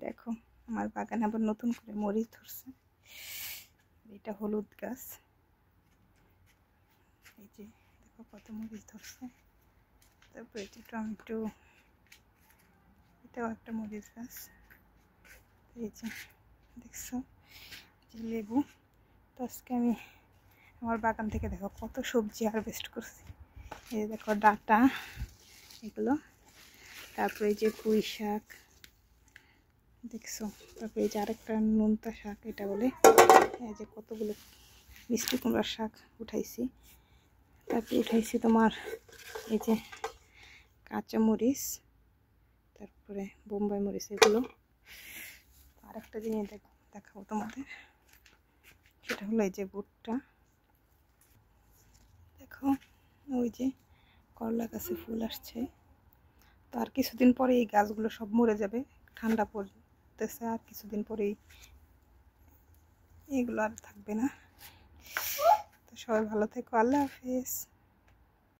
দেখো আমার বাগানে আবার নতুন করে মরিচ ধরছে। এটা হলুদ গাছ, এই যে দেখো কত মরিচ ধরছে। তারপর এটি টমেটো, এটাও একটা মরিচ গাছ। এই যে দেখছো যে লেবু। তো আজকে আমি আমার বাগান থেকে দেখো কত সবজি হারভেস্ট করছি। এই দেখো ডাঁটা এগুলো, তারপরে এই যে পুঁই শাক দেখছো, তারপরে এই যে আরেকটা নোনতা শাক এটা বলে। এই যে কতগুলো মিষ্টি কুমড়ার শাক উঠাইছি। তারপরে উঠাইছি তোমার এই যে কাঁচা মরিচ, তারপরে বোম্বাই মরিচ এগুলো। আরেকটা জিনিস দেখাবো তোমাদের, সেটা হলো এই যে ভুট্টা। দেখো ওই যে করলা গাছে ফুল আসছে। তো আর কিছুদিন পরে এই গাছগুলো সব মরে যাবে, ঠান্ডা পড়তেছে, আর কিছুদিন পরেই এগুলো আর থাকবে না। তো সবাই ভালো থেকো, আল্লাহ হাফেজ।